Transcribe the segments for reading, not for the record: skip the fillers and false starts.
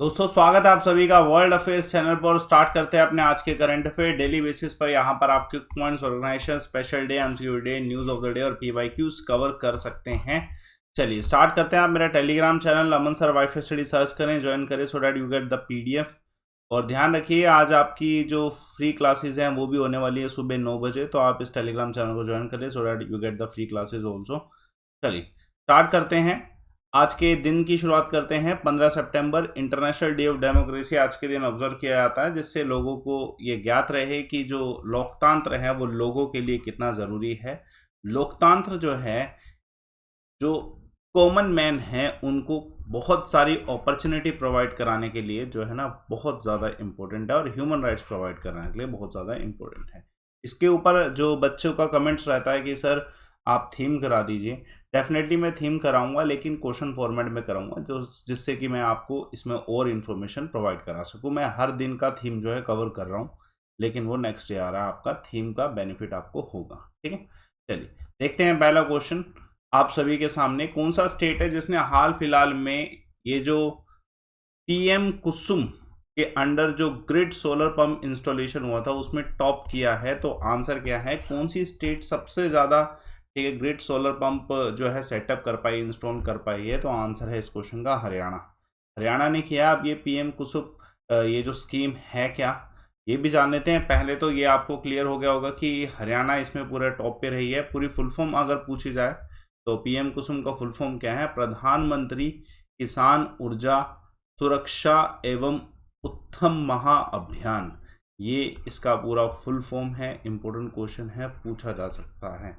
दोस्तों स्वागत है आप सभी का वर्ल्ड अफेयर्स चैनल पर। स्टार्ट करते हैं अपने आज के करंट अफेयर डेली बेसिस पर। यहाँ पर आपके points, organisation, special day, MCQ day, news of the day और पीवाईक्यूज कवर कर सकते हैं। चलिए स्टार्ट करते हैं। आप मेरा Telegram channel Aman sir WiFi study search करें, ज्वाइन करें so that you get the PDF. और ध्यान रखिए आज आपकी जो फ्री क्लासेज हैं वो भी होने वाली है सुबह 9 बजे, तो आप इस टेलीग्राम चैनल को ज्वाइन करें so that you get the free classes also. चलिए स्टार्ट करते हैं। आज के दिन की शुरुआत करते हैं। 15 सितंबर इंटरनेशनल डे ऑफ डेमोक्रेसी आज के दिन ऑब्जर्व किया जाता है, जिससे लोगों को ये ज्ञात रहे कि जो लोकतंत्र है वो लोगों के लिए कितना ज़रूरी है। लोकतंत्र जो है, जो कॉमन मैन है उनको बहुत सारी अपॉर्चुनिटी प्रोवाइड कराने के लिए जो है ना बहुत ज़्यादा इम्पोर्टेंट है, और ह्यूमन राइट्स प्रोवाइड कराने के लिए बहुत ज़्यादा इम्पोर्टेंट है। इसके ऊपर जो बच्चों का कमेंट्स रहता है कि सर आप थीम करा दीजिए, डेफिनेटली मैं थीम कराऊंगा, लेकिन क्वेश्चन फॉर्मेट में कराऊंगा जो जिससे कि मैं आपको इसमें और इन्फॉर्मेशन प्रोवाइड करा सकूं। मैं हर दिन का थीम जो है कवर कर रहा हूं, लेकिन वो नेक्स्ट डे आ रहा है, आपका थीम का बेनिफिट आपको होगा। ठीक है, चलिए देखते हैं पहला क्वेश्चन आप सभी के सामने। कौन सा स्टेट है जिसने हाल फिलहाल में ये जो पीएम कुसुम के अंडर जो ग्रिड सोलर पंप इंस्टॉलेशन हुआ था उसमें टॉप किया है? तो आंसर क्या है, कौन सी स्टेट सबसे ज़्यादा ठीक है ग्रिड सोलर पंप जो है सेटअप कर पाई, इंस्टॉल कर पाई है? तो आंसर है इस क्वेश्चन का हरियाणा। हरियाणा ने किया। अब ये पीएम कुसुम ये जो स्कीम है क्या, ये भी जान लेते हैं। पहले तो ये आपको क्लियर हो गया होगा कि हरियाणा इसमें पूरा टॉप पे रही है। पूरी फुल फॉर्म अगर पूछी जाए तो पीएम कुसुम का फुल फॉर्म क्या है? प्रधानमंत्री किसान ऊर्जा सुरक्षा एवं उत्तम महाअभियान, ये इसका पूरा फुल फॉर्म है। इंपॉर्टेंट क्वेश्चन है, पूछा जा सकता है।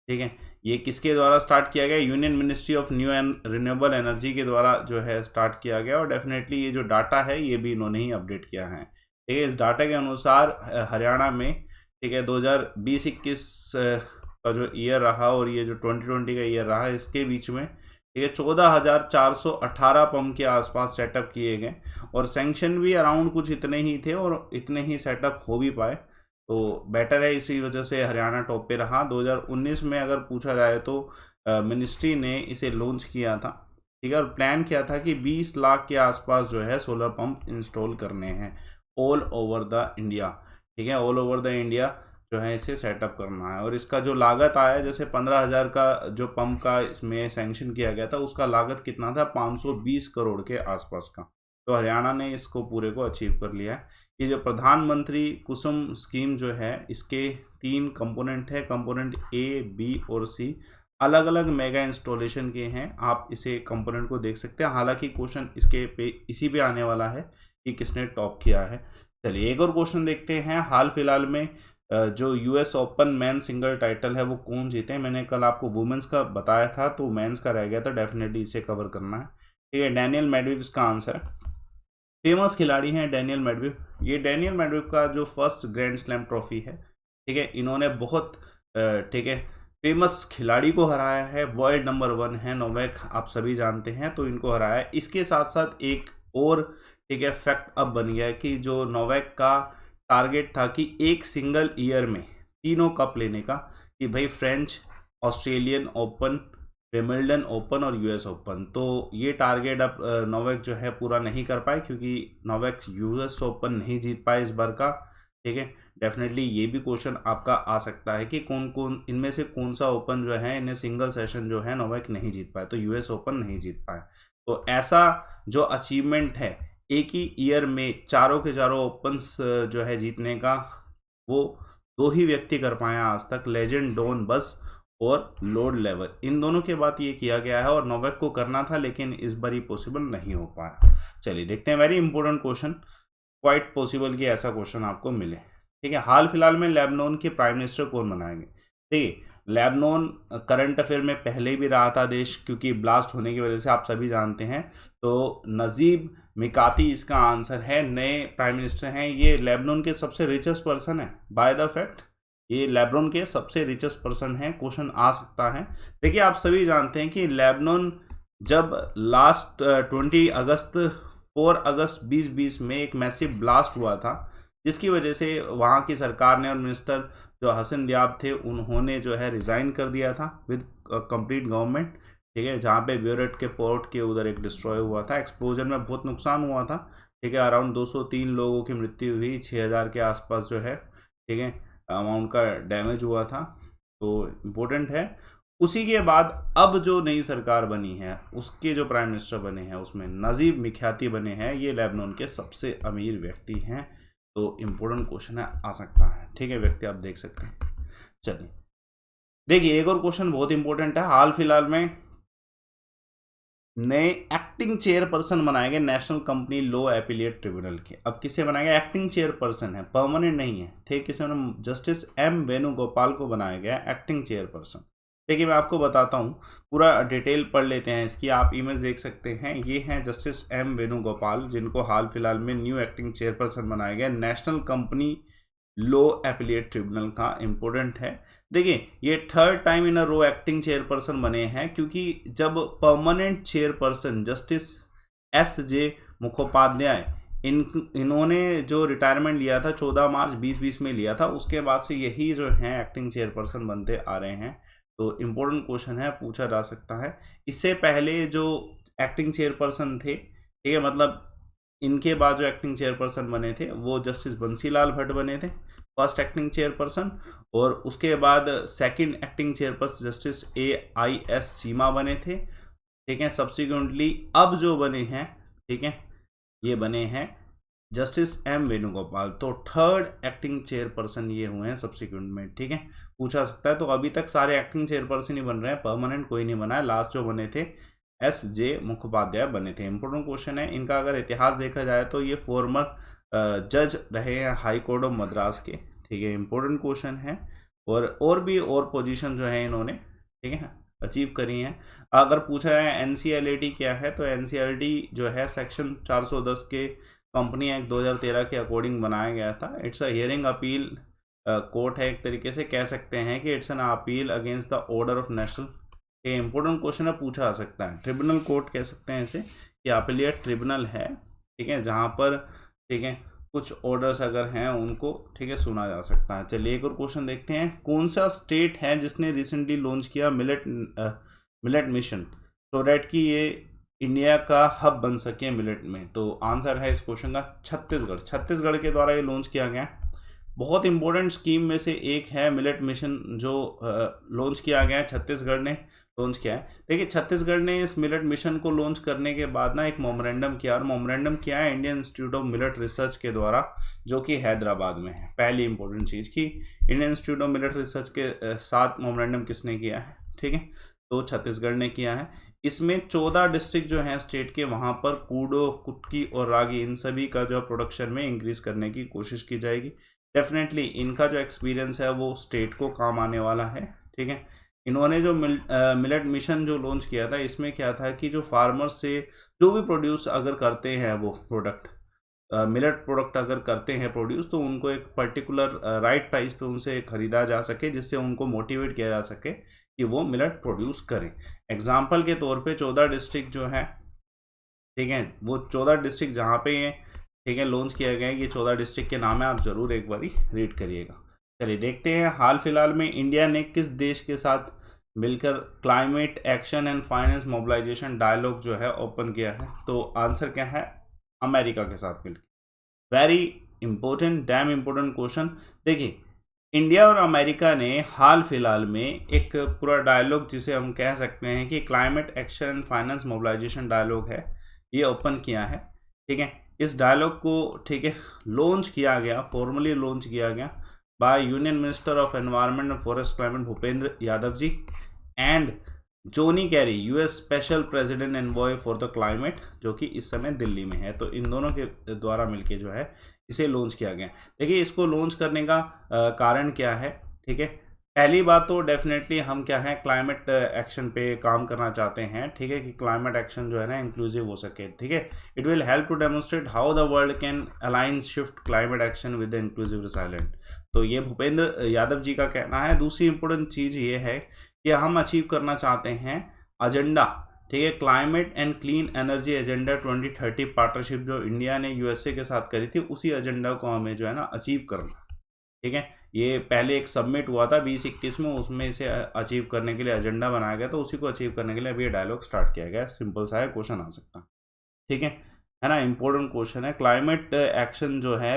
ठीक है, ये किसके द्वारा स्टार्ट किया गया? Union ministry of new and renewable energy के द्वारा जो है स्टार्ट किया गया, और डेफिनेटली ये जो डाटा है ये भी इन्होंने ही अपडेट किया है। ठीक है, इस डाटा के अनुसार हरियाणा में ठीक है 2020-21 का जो ईयर रहा और ये जो 2020 का ईयर रहा, इसके बीच में ठीक है 14,418 पंप के आसपास सेटअप किए गए, और सैंक्शन भी अराउंड कुछ इतने ही थे और इतने ही सेटअप हो भी पाए, तो बेटर है। इसी वजह से हरियाणा टॉप पे रहा। 2019 में अगर पूछा जाए तो मिनिस्ट्री ने इसे लॉन्च किया था, ठीक है, और प्लान किया था कि 20 लाख के आसपास जो है सोलर पंप इंस्टॉल करने हैं ऑल ओवर द इंडिया। ठीक है, ऑल ओवर द इंडिया जो है इसे सेटअप करना है, और इसका जो लागत आया, जैसे 15,000 का जो पंप का इसमें सैंक्शन किया गया था, उसका लागत कितना था? 520 करोड़ के आसपास का। तो हरियाणा ने इसको पूरे को अचीव कर लिया है। ये जो प्रधानमंत्री कुसुम स्कीम जो है, इसके 3 कंपोनेंट है। कंपोनेंट ए, बी और सी अलग अलग मेगा इंस्टॉलेशन के हैं। आप इसे कंपोनेंट को देख सकते हैं। हालांकि क्वेश्चन इसके पे इसी पे आने वाला है कि किसने टॉप किया है। चलिए एक और क्वेश्चन देखते हैं। हाल फिलहाल में जो US open man single title है वो कौन जीते हैं? मैंने कल आपको वुमेन्स का बताया था, तो मेंस का रह गया था, डेफिनेटली इसे कवर करना है। ठीक है, डैनियल मेडवेव इसका आंसर है। फेमस खिलाड़ी हैं डैनियल मेडवेव। ये डैनियल मेडवेव का जो फर्स्ट ग्रैंड स्लैम ट्रॉफी है, ठीक है, इन्होंने बहुत ठीक है फेमस खिलाड़ी को हराया है। वर्ल्ड नंबर 1 है नोवाक, आप सभी जानते हैं, तो इनको हराया है। इसके साथ साथ एक और ठीक है फैक्ट अब बन गया है कि जो नोवाक का टारगेट था कि एक सिंगल ईयर में तीनों कप लेने का, कि भाई French, Australian open, Wimbledon open और यूएस ओपन, तो ये टारगेट अब नोवाक जो है पूरा नहीं कर पाए, क्योंकि नोवाक यूएस ओपन नहीं जीत पाए इस बार का। ठीक है, डेफिनेटली ये भी क्वेश्चन आपका आ सकता है कि कौन कौन इनमें से कौन सा ओपन जो है इन्हें सिंगल सेशन जो है नोवाक नहीं जीत पाए, तो यूएस ओपन नहीं जीत पाए। तो ऐसा जो अचीवमेंट है एक ही ईयर में चारों के चारों ओपन्स जो है जीतने का, वो 2 ही व्यक्ति कर पाए आज तक, लेजेंड डॉन बस और लॉर्ड लेवर। इन दोनों के बाद ये किया गया है, और नोवाक को करना था लेकिन इस बार ये पॉसिबल नहीं हो पाया। चलिए देखते हैं, very important question, quite possible कि ऐसा क्वेश्चन आपको मिले। ठीक है, हाल फिलहाल में लेबनान के प्राइम मिनिस्टर कौन बनाएंगे? देखिए लेबनान करंट अफेयर में पहले भी रहा था देश, क्योंकि ब्लास्ट होने की वजह से आप सभी जानते हैं। तो नजीब मिकाती इसका आंसर है, नए प्राइम मिनिस्टर हैं। ये लेबनान के सबसे रिचेस्ट पर्सन है बाय द फैक्ट, ये लेबनान के सबसे रिचेस्ट पर्सन हैं। क्वेश्चन आ सकता है। देखिए आप सभी जानते हैं कि लेबनान जब लास्ट 20 अगस्त 4 अगस्त 2020 में एक मैसिव ब्लास्ट हुआ था, जिसकी वजह से वहाँ की सरकार ने और मिनिस्टर जो हसन दियाब थे उन्होंने जो है रिज़ाइन कर दिया था विद कंप्लीट गवर्नमेंट। ठीक है, जहाँ पे ब्यूरेट के पोर्ट के उधर एक डिस्ट्रॉय हुआ था। एक्सप्लोजन में बहुत नुकसान हुआ था, ठीक है, अराउंड 203 लोगों की मृत्यु हुई, 6000 के आसपास जो है, ठीक है, अमाउंट का डैमेज हुआ था। तो इम्पोर्टेंट है। उसी के बाद अब जो नई सरकार बनी है, उसके जो प्राइम मिनिस्टर बने हैं उसमें नजीब मिख्याती बने हैं। ये लेबनान के सबसे अमीर व्यक्ति हैं। तो इम्पोर्टेंट क्वेश्चन है, आ सकता है, ठीक है, व्यक्ति आप देख सकते हैं। चलिए देखिए, एक और क्वेश्चन बहुत इंपॉर्टेंट है। हाल फिलहाल में नए एक्टिंग चेयरपर्सन बनाए गए national company law appellate tribunal के। अब किसे बनाया गया? एक्टिंग चेयरपर्सन है, परमानेंट नहीं है, ठीक। किसे? जस्टिस एम वेणुगोपाल को बनाया गया एक्टिंग चेयरपर्सन। देखिए मैं आपको बताता हूँ, पूरा डिटेल पढ़ लेते हैं इसकी। आप इमेज देख सकते हैं, ये हैं जस्टिस एम वेणुगोपाल, जिनको हाल फिलहाल में न्यू एक्टिंग चेयरपर्सन बनाया गया national company law appellate tribunal का। इंपॉर्टेंट है। देखिए ये third time in a row acting chairperson बने हैं, क्योंकि जब permanent chairperson justice S J Mukhopadhyay इन्होंने जो रिटायरमेंट लिया था 14 मार्च 2020 में लिया था, उसके बाद से यही जो हैं एक्टिंग चेयरपर्सन बनते आ रहे हैं। तो इम्पोर्टेंट क्वेश्चन है, पूछा जा सकता है। इससे पहले जो एक्टिंग चेयरपर्सन थे, ठीक है, मतलब इनके बाद जो एक्टिंग चेयरपर्सन बने थे वो जस्टिस बंसीलाल भट्ट बने थे, फर्स्ट एक्टिंग चेयरपर्सन। और उसके बाद second acting chairperson justice AIS Cheema बने थे, ठीक है। सब्सिक्वेंटली अब जो बने हैं, ठीक है, ये बने हैं जस्टिस एम वेणुगोपाल। तो थर्ड एक्टिंग चेयरपर्सन ये हुए हैं सब्सिक्वेंट में, ठीक है, पूछा सकता है। तो अभी तक सारे एक्टिंग चेयरपर्सन ही बन रहे हैं, परमानेंट कोई नहीं बना है। लास्ट जो बने थे SJ मुखोपाध्याय बने थे। इंपोर्टेंट क्वेश्चन है। इनका अगर इतिहास देखा जाए तो ये फॉर्मर जज रहे हैं हाई कोर्ट ऑफ मद्रास के, ठीक है। इंपॉर्टेंट क्वेश्चन है। और भी और पोजीशन जो है इन्होंने, ठीक है, अचीव करी हैं। अगर पूछा जाए NCLAT क्या है, तो NCLAT जो है सेक्शन 410 के कंपनी एक्ट 2013 के अकॉर्डिंग बनाया गया था। It's a hearing appeal court है, एक तरीके से कह सकते हैं कि it's an appeal against the order of national. ये इंपॉर्टेंट क्वेश्चन है, पूछा जा सकता है। ट्रिब्यूनल कोर्ट कह सकते हैं इसे, कि अपीलिएट ट्रिब्यूनल है, ठीक है, जहाँ पर, ठीक है, कुछ ऑर्डर्स अगर हैं उनको, ठीक है, सुना जा सकता है। चलिए एक और क्वेश्चन देखते हैं। कौन सा स्टेट है जिसने रिसेंटली लॉन्च किया मिलेट मिशन, सो डैट कि ये इंडिया का हब बन सके मिलेट में? तो आंसर है इस क्वेश्चन का छत्तीसगढ़। छत्तीसगढ़ के द्वारा ये लॉन्च किया गया। बहुत इंपॉर्टेंट स्कीम में से एक है मिलेट मिशन, जो लॉन्च किया गया है, छत्तीसगढ़ ने लॉन्च किया है। देखिए छत्तीसगढ़ ने इस मिलेट मिशन को लॉन्च करने के बाद ना एक मोमोरेंडम किया, और मोमोरेंडम किया है Indian institute of millet research के द्वारा, जो कि हैदराबाद में है। पहली इंपॉर्टेंट चीज़ कि Indian institute of millet research के साथ मोमोरेंडम किसने किया है, ठीक है, तो छत्तीसगढ़ ने किया है। इसमें 14 डिस्ट्रिक्ट जो हैं स्टेट के, वहाँ पर कूडो, कुटकी और रागी, इन सभी का जो प्रोडक्शन में इंक्रीज करने की कोशिश की जाएगी। डेफिनेटली इनका जो एक्सपीरियंस है वो स्टेट को काम आने वाला है, ठीक है। इन्होंने जो मिलेट मिशन जो लॉन्च किया था, इसमें क्या था कि जो फार्मर्स से जो भी प्रोड्यूस अगर करते हैं वो प्रोडक्ट, मिलेट प्रोडक्ट अगर करते हैं प्रोड्यूस, तो उनको एक पर्टिकुलर राइट प्राइस पे उनसे खरीदा जा सके, जिससे उनको मोटिवेट किया जा सके कि वो मिलेट प्रोड्यूस करें। एग्जाम्पल के तौर पे 14 डिस्ट्रिक्ट जो है, ठीक है, वो 14 डिस्ट्रिक्ट जहाँ पे ये, ठीक है, लॉन्च किया गया है, ये 14 डिस्ट्रिक्ट के नाम है, आप जरूर एक बारी रीड करिएगा। चलिए देखते हैं, हाल फिलहाल में इंडिया ने किस देश के साथ मिलकर climate action and finance mobilisation dialogue जो है ओपन किया है? तो आंसर क्या है? अमेरिका के साथ मिलकर। Very important, dam important question. देखिए इंडिया और अमेरिका ने हाल फिलहाल में एक पूरा डायलॉग, जिसे हम कह सकते हैं कि climate action and finance mobilisation dialogue है, ये ओपन किया है, ठीक है। इस डायलॉग को, ठीक है, लॉन्च किया गया, फॉर्मली लॉन्च किया गया by union minister of environment and forest climate Bhupender Yadav ji and John Kerry, US special president envoy for the climate, जो कि इस समय दिल्ली में है। तो इन दोनों के द्वारा मिलके जो है इसे लॉन्च किया गया। देखिए इसको लॉन्च करने का कारण क्या है, ठीक है। पहली बात तो डेफिनेटली हम क्या है, क्लाइमेट एक्शन पे काम करना चाहते हैं, ठीक है, कि क्लाइमेट एक्शन जो है ना इंक्लूसिव हो सके, ठीक है। It will help to demonstrate how the world can align shift climate action with the inclusive resilient. तो ये भूपेंद्र यादव जी का कहना है। दूसरी इंपॉर्टेंट चीज़ ये है कि हम अचीव करना चाहते हैं एजेंडा, ठीक है, climate and clean energy agenda 2030 partnership जो इंडिया ने USA के साथ करी थी, उसी एजेंडा को हमें जो है ना अचीव करना, ठीक है, ये पहले एक सबमिट हुआ था 2021 में, उसमें इसे अचीव करने के लिए एजेंडा बनाया गया, तो उसी को अचीव करने के लिए अभी ये डायलॉग स्टार्ट किया गया। सिंपल सा है, क्वेश्चन आ सकता है। ठीक है ना, इंपॉर्टेंट क्वेश्चन है। क्लाइमेट एक्शन जो है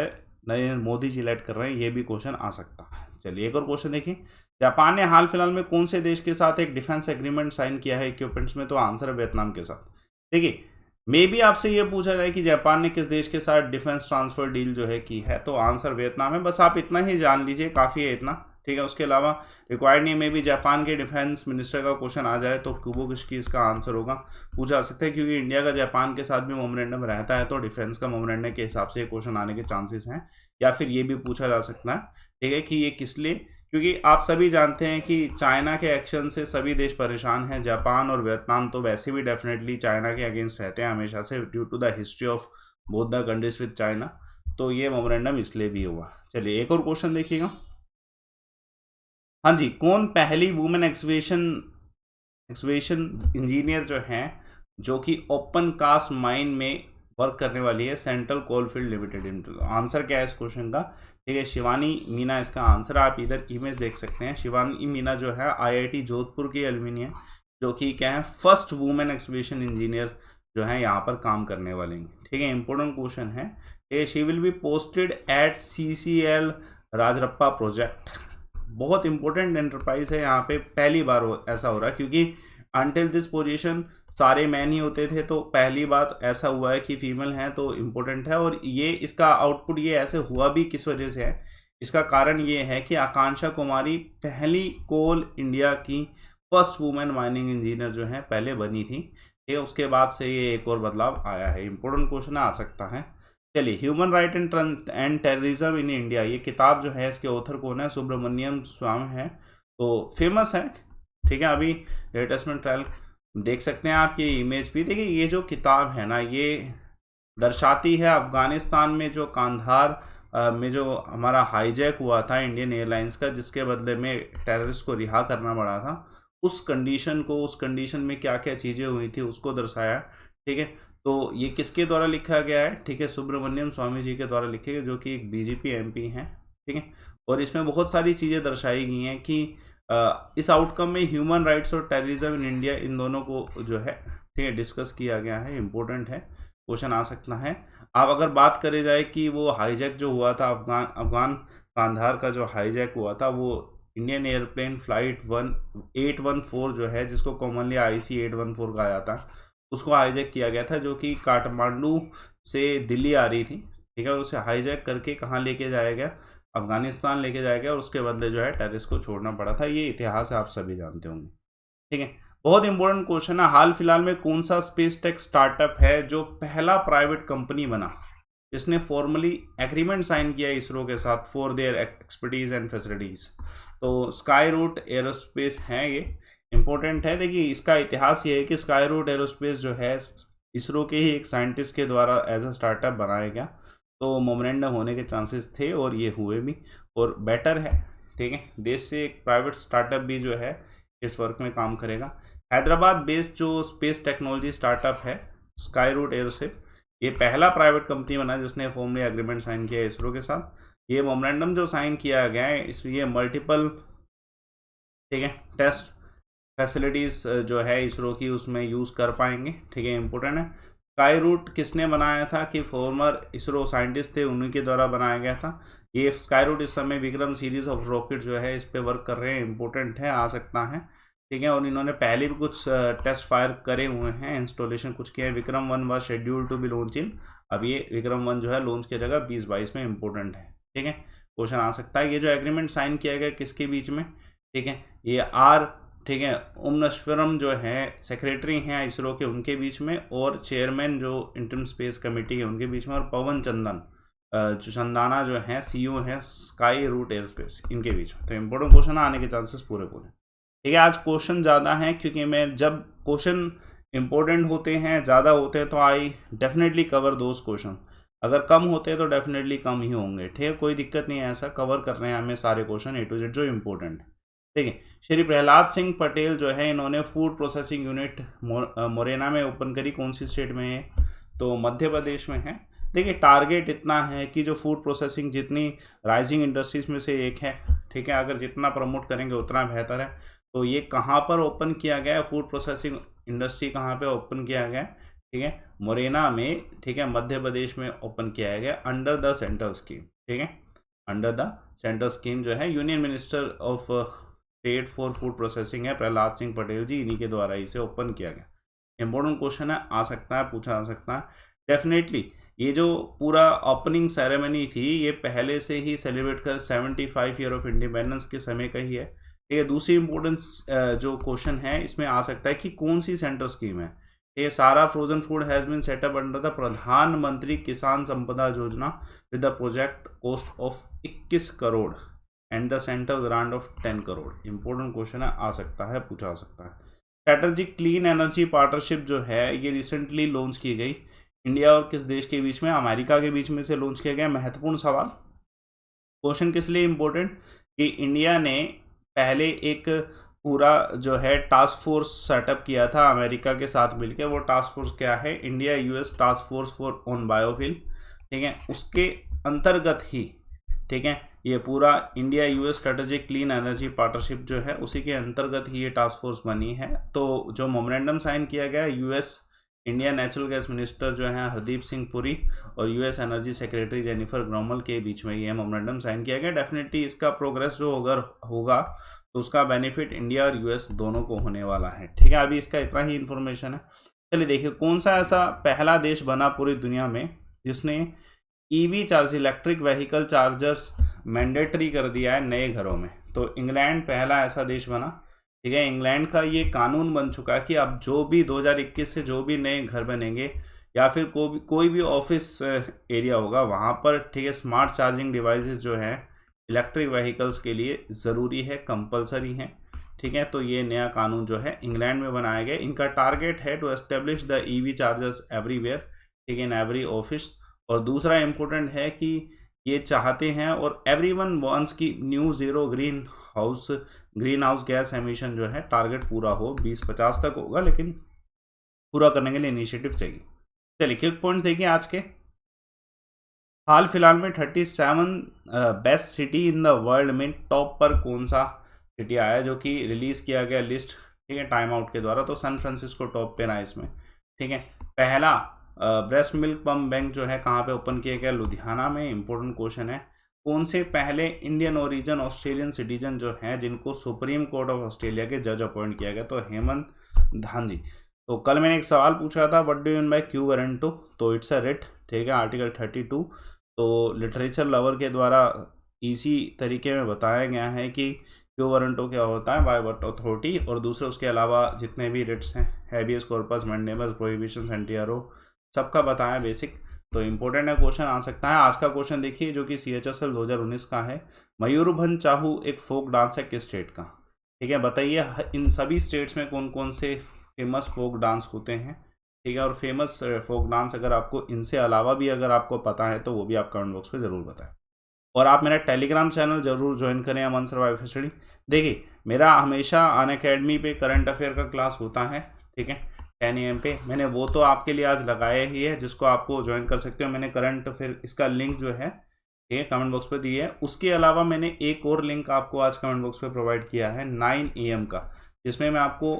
नरेंद्र मोदी जी लेड कर रहे हैं, ये भी क्वेश्चन आ सकता है। चलिए एक और क्वेश्चन देखिए, जापान ने हाल फिलहाल में कौन से देश के साथ एक डिफेंस एग्रीमेंट साइन किया है इक्विपमेंट्स में? तो आंसर है वियतनाम के साथ। देखिए मे भी आपसे ये पूछा जाए कि जापान ने किस देश के साथ डिफेंस ट्रांसफर डील जो है की है, तो आंसर वियतनाम है। बस आप इतना ही जान लीजिए, काफ़ी है इतना। ठीक है, उसके अलावा रिक्वायर्ड नहीं, में भी जापान के डिफेंस मिनिस्टर का क्वेश्चन आ जाए तो वो किसकी इसका आंसर होगा पूछा सकता है, क्योंकि इंडिया का जापान के साथ भी मेमोरेंडम रहता है, तो डिफेंस का मेमोरेंडम के हिसाब से क्वेश्चन आने के चांसेस हैं। या फिर ये भी पूछा जा सकता है, ठीक है, कि ये किस लिए, क्योंकि आप सभी जानते हैं कि चाइना के एक्शन से सभी देश परेशान हैं। जापान और वियतनाम तो वैसे भी डेफिनेटली चाइना के अगेंस्ट रहते हैं हमेशा से, due to the history of both the countries with China, तो ये मेमोरेंडम इसलिए भी हुआ। चलिए एक और क्वेश्चन देखिएगा। हाँ जी, कौन पहली वुमेन एक्सवेशन इंजीनियर जो हैं जो कि ओपन कास्ट माइन में वर्क करने वाली है सेंट्रल कोलफील्ड लिमिटेड? आंसर क्या है इस क्वेश्चन का? ठीक है, शिवानी मीना इसका आंसर। आप इधर इमेज देख सकते हैं, शिवानी मीना जो है IIT जोधपुर की एलुमनी है, जो कि क्या है फर्स्ट वुमेन एक्सवेशन इंजीनियर जो है यहाँ पर काम करने वाले हैं। ठीक है, इंपॉर्टेंट क्वेश्चन है। She will be posted at CCL Rajrappa project. बहुत इंपॉर्टेंट एंटरप्राइज है, यहाँ पे पहली बार ऐसा हो रहा है, क्योंकि अनटिल दिस पोजीशन सारे मैन ही होते थे, तो पहली बार ऐसा हुआ है कि फीमेल हैं, तो इम्पोर्टेंट है। और ये इसका आउटपुट ये ऐसे हुआ भी किस वजह से है, इसका कारण ये है कि आकांक्षा कुमारी पहली कोल इंडिया की फर्स्ट वुमेन माइनिंग इंजीनियर जो है पहले बनी थी। ठीक है, उसके बाद से ये एक और बदलाव आया है। इंपॉर्टेंट क्वेश्चन आ सकता है। चलिए, human right and terrorism in India, ये किताब जो है इसके ऑथर कौन है? सुब्रमण्यम स्वामी है, तो फेमस है। ठीक है, अभी लेटेस्ट में ट्रायल देख सकते हैं आप, ये इमेज भी देखिए। ये जो किताब है ना, ये दर्शाती है अफगानिस्तान में जो कांधार में जो हमारा हाईजैक हुआ था इंडियन एयरलाइंस का, जिसके बदले में टेररिस्ट को रिहा करना पड़ा था, उस कंडीशन को, उस कंडीशन में क्या क्या चीज़ें हुई थी उसको दर्शाया। ठीक है, तो ये किसके द्वारा लिखा गया है? ठीक है, सुब्रमण्यम स्वामी जी के द्वारा लिखे गए, जो कि एक BJP MP हैं। ठीक है, और इसमें बहुत सारी चीज़ें दर्शाई गई हैं कि इस आउटकम में ह्यूमन राइट्स और टेररिज्म इन इंडिया, इन दोनों को जो है ठीक है डिस्कस किया गया है। इंपॉर्टेंट है, क्वेश्चन आ सकता है। आप अगर बात करें जाए कि वो हाईजैक जो हुआ था अफगान कांधार का जो हाईजैक हुआ था, वो इंडियन एयरप्लेन फ्लाइट 814 जो है, जिसको कॉमनली IC 814 कहा जाता है, उसको हाईजैक किया गया था, जो कि काठमांडू से दिल्ली आ रही थी। ठीक है, उसे हाईजैक करके कहाँ लेके जाया गया? अफगानिस्तान लेके जाया गया, और उसके बदले जो है टेररिस्ट को छोड़ना पड़ा था। ये इतिहास आप सभी जानते होंगे। ठीक है, बहुत इंपॉर्टेंट क्वेश्चन है। हाल फिलहाल में कौन सा स्पेस टेक स्टार्टअप है जो पहला प्राइवेट कंपनी बना जिसने फॉर्मली एग्रीमेंट साइन किया इसरो के साथ for their expertise and facilities? तो स्काई रूट एरोस्पेस है, ये इंपॉर्टेंट है। देखिए, इसका इतिहास ये है कि स्काई रूट एरोस्पेस जो है इसरो के ही एक साइंटिस्ट के द्वारा एज अ स्टार्टअप बनाया गया, तो मेमोरेंडम होने के चांसेस थे, और ये हुए भी, और बेटर है। ठीक है, देश से एक प्राइवेट स्टार्टअप भी जो है इस वर्क में काम करेगा। हैदराबाद बेस्ड जो स्पेस टेक्नोलॉजी स्टार्टअप है स्काई रूट एरोस्पेस, ये पहला प्राइवेट कंपनी बना जिसने फॉर्मली एग्रीमेंट साइन किया इसरो के साथ। ये मेमोरेंडम जो साइन किया गया है, इसलिए मल्टीपल ठीक है टेस्ट फैसिलिटीज़ जो है इसरो की उसमें यूज़ कर पाएंगे। ठीक है, इंपॉर्टेंट है। स्काई रूट किसने बनाया था? कि फॉर्मर इसरो साइंटिस्ट थे, उन्हीं के द्वारा बनाया गया था। ये स्काई रूट इस समय विक्रम सीरीज ऑफ रॉकेट जो है इस पे वर्क कर रहे हैं। इंपॉर्टेंट है, आ सकता है। ठीक है, और इन्होंने पहले भी कुछ टेस्ट फायर करे हुए हैं, इंस्टॉलेशन कुछ किया है। Vikram 1 was scheduled to be launch in, अब ये विक्रम 1 जो है लॉन्च की जगह 2022 में। इंपॉर्टेंट है। ठीक है, क्वेश्चन आ सकता है। ये जो एग्रीमेंट साइन किया गया किसके बीच में? ठीक है, ये ठीक है उमनेश्वरम जो है सेक्रेटरी हैं इसरो के, उनके बीच में, और चेयरमैन जो इंटरम स्पेस कमेटी है उनके बीच में, और पवन चंदन जो चंदाना जो है CEO है स्काई रूट एयरस्पेस, इनके बीच में। तो इंपॉर्टेंट क्वेश्चन आने के चांसेस पूरे। ठीक है, आज क्वेश्चन ज़्यादा हैं, क्योंकि मैं जब क्वेश्चन इंपॉर्टेंट होते हैं, ज़्यादा होते हैं, तो I definitely cover those question. अगर कम होते हैं तो डेफिनेटली कम ही होंगे। ठीक है, कोई दिक्कत नहीं है, ऐसा कवर कर रहे हैं हमें सारे क्वेश्चन A to Z जो इंपॉर्टेंट है। ठीक है, श्री प्रहलाद सिंह पटेल जो है, इन्होंने फूड प्रोसेसिंग यूनिट मोरेना में ओपन करी, कौन सी स्टेट में है? तो मध्य प्रदेश में है। देखिए टारगेट इतना है कि जो फूड प्रोसेसिंग जितनी राइजिंग इंडस्ट्रीज में से एक है, ठीक है, अगर जितना प्रमोट करेंगे उतना बेहतर है। तो ये कहाँ पर ओपन किया गया है, फूड प्रोसेसिंग इंडस्ट्री कहाँ पे ओपन किया गया है, ठीक है, मुरैना में, ठीक है, मध्य प्रदेश में ओपन किया गया अंडर द सेंट्रल स्कीम, ठीक है, अंडर द सेंट्रल स्कीम जो है union minister of state for food processing है प्रहलाद सिंह पटेल जी, इन्हीं के द्वारा इसे ओपन किया गया। इंपॉर्टेंट क्वेश्चन है, आ सकता है, पूछा जा सकता है डेफिनेटली। ये जो पूरा ओपनिंग सेरेमनी थी ये पहले से ही सेलिब्रेट कर 75 ईयर ऑफ इंडिपेंडेंस के समय का ही है। ये दूसरी इंपॉर्टेंस जो क्वेश्चन है इसमें आ सकता है कि कौन सी सेंट्रल स्कीम है। ये सारा frozen food has been set up under the Pradhan Mantri Kisan Sampada Yojana with the project cost of 21 crore and the central grant of 10 crore. Important question है, आ सकता है, पूछा जा सकता है। स्ट्रैटेजिक क्लीन एनर्जी पार्टनरशिप जो है ये रिसेंटली लॉन्च की गई, इंडिया और किस देश के बीच में, अमेरिका के बीच में से लॉन्च किया गया। महत्वपूर्ण सवाल, क्वेश्चन किस लिए इंपॉर्टेंट कि इंडिया ने पहले एक पूरा जो है टास्क फोर्स सेटअप किया था अमेरिका के साथ मिलकर। वो टास्क फोर्स क्या है, India US task force for on biofuel, ठीक है, उसके अंतर्गत ही, ठीक है, ये पूरा India US strategic clean energy partnership जो है उसी के अंतर्गत ही ये टास्क फोर्स बनी है। तो जो मेमोरेंडम साइन किया गया US India natural gas minister जो है हरदीप सिंह पुरी और यूएस एनर्जी सेक्रेटरी जेनिफर ग्रोमल के बीच में ये मेमोरेंडम साइन किया गया। डेफिनेटली इसका प्रोग्रेस जो अगर होगा तो उसका बेनिफिट इंडिया और यूएस दोनों को होने वाला है, ठीक है। अभी इसका इतना ही इन्फॉर्मेशन है। चलिए देखिए कौन सा ऐसा पहला देश बना पूरी दुनिया में जिसने EV charge electric vehicle chargers mandatory कर दिया है नए घरों में। तो इंग्लैंड पहला ऐसा देश बना, ठीक है। इंग्लैंड का ये कानून बन चुका है कि अब जो भी 2021 से जो भी नए घर बनेंगे या फिर कोई भी ऑफिस एरिया होगा वहाँ पर, ठीक है, स्मार्ट चार्जिंग डिवाइसेस जो है इलेक्ट्रिक व्हीकल्स के लिए ज़रूरी है, कंपलसरी है, ठीक है। तो ये नया कानून जो है इंग्लैंड में बनाया गया। इनका टारगेट है to establish the EV chargers everywhere, ठीक है, इन एवरी ऑफिस। और दूसरा इम्पोर्टेंट है कि ये चाहते हैं और एवरीवन वांट्स की mu zero green house gas emission जो है टारगेट पूरा हो, 2050 तक होगा, लेकिन पूरा करने के लिए इनिशिएटिव चाहिए। चलिए क्विक पॉइंट्स देखिए आज के। हाल फिलहाल में 37 best city in the world में टॉप पर कौन सा सिटी आया, जो कि रिलीज किया गया लिस्ट, ठीक है, टाइम आउट के द्वारा। तो सैन फ्रांसिस्को टॉप पे रहा इसमें, ठीक है। पहला ब्रेस्ट मिल्क पम्प बैंक जो है कहाँ पे ओपन किया गया, लुधियाना में। इंपॉर्टेंट क्वेश्चन है, कौन से पहले इंडियन ओरिजिन ऑस्ट्रेलियन सिटीजन जो हैं जिनको सुप्रीम कोर्ट ऑफ ऑस्ट्रेलिया के जज अपॉइंट किया गया, तो हेमंत धांजी। तो कल मैंने एक सवाल पूछा था, what do you mean by quo warranto, तो इट्स अ रिट, ठीक है, आर्टिकल 32। तो लिटरेचर लवर के द्वारा इसी तरीके में बताया गया है कि क्यू वारंटो क्या होता है, बाय व्हाट अथॉरिटी, और दूसरे उसके अलावा जितने भी रिट्स हैं, हैबियस कॉर्पस, मैंडेमस, प्रोहिबिशन, एंटीआरओ, सबका बताया बेसिक। तो इंपॉर्टेंट है, क्वेश्चन आ सकता है। आज का क्वेश्चन देखिए जो कि CHSL 2019 का है, मयूरभंज चाहू एक फोक डांस है किस स्टेट का, ठीक है, बताइए इन सभी स्टेट्स में कौन कौन से फेमस फोक डांस होते हैं, ठीक है। और फेमस फोक डांस अगर आपको इनसे अलावा भी अगर आपको पता है तो वो भी आप कमेंट बॉक्स पे ज़रूर बताएं। और आप मेरा टेलीग्राम चैनल ज़रूर ज्वाइन करें, अमन सर्वाइवल स्टडी। देखिए मेरा हमेशा अनअकैडमी पे करंट अफेयर का क्लास होता है, ठीक है, 10 AM पे। मैंने वो तो आपके लिए आज लगाया ही है जिसको आपको ज्वाइन कर सकते हो। मैंने करंट अफेयर इसका लिंक जो है, ठीक है, कमेंट बॉक्स पे दिया है। उसके अलावा मैंने एक और लिंक आपको आज कमेंट बॉक्स पे प्रोवाइड किया है 9 AM का, जिसमें मैं आपको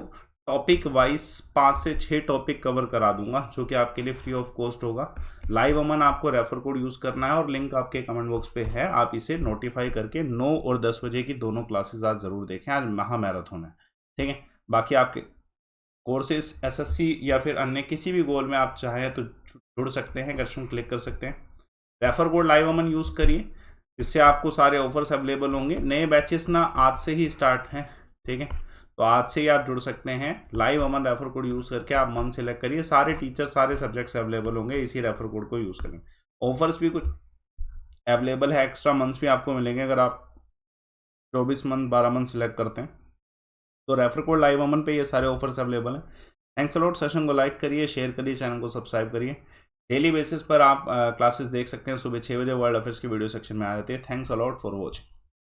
टॉपिक वाइज 5 से 6 टॉपिक कवर करा दूंगा जो कि आपके लिए फ्री ऑफ कॉस्ट होगा। लाइव अमन आपको रेफर कोड यूज़ करना है और लिंक आपके कमेंट बॉक्स पे है। आप इसे नोटिफाई करके 9 और 10 बजे की दोनों क्लासेस आज ज़रूर देखें, आज महा मैराथन है, ठीक है। बाकी आपके कोर्सेज SSC या फिर अन्य किसी भी गोल में आप चाहें तो जुड़ सकते हैं, कस्टम क्लिक कर सकते हैं। रेफर कोड लाइव अमन यूज़ करिए, इससे आपको सारे ऑफर्स अवेलेबल होंगे। नए बैचेस ना आज से ही स्टार्ट हैं, ठीक है, तो आज से ही आप जुड़ सकते हैं। लाइव अमन रेफर कोड यूज़ करके आप मन सेलेक्ट करिए, सारे टीचर सारे सब्जेक्ट्स अवेलेबल होंगे, इसी रेफर कोड को यूज़ करें। ऑफर्स भी कुछ अवेलेबल है, एक्स्ट्रा मंथ्स भी आपको मिलेंगे अगर आप 24 मंथ 12 मंथ सेलेक्ट करते हैं। तो रेफर कोड लाइव अमन पे ये सारे ऑफर्स अवेलेबल हैं। Thanks a lot. सेशन को लाइक करिए, शेयर करिए, चैनल को सब्सक्राइब करिए। डेली बेसिस पर आप क्लासेस देख सकते हैं, सुबह 6 बजे वर्ल्ड अफेयर्स की वीडियो सेक्शन में आ जाती है। Thanks a lot for watching.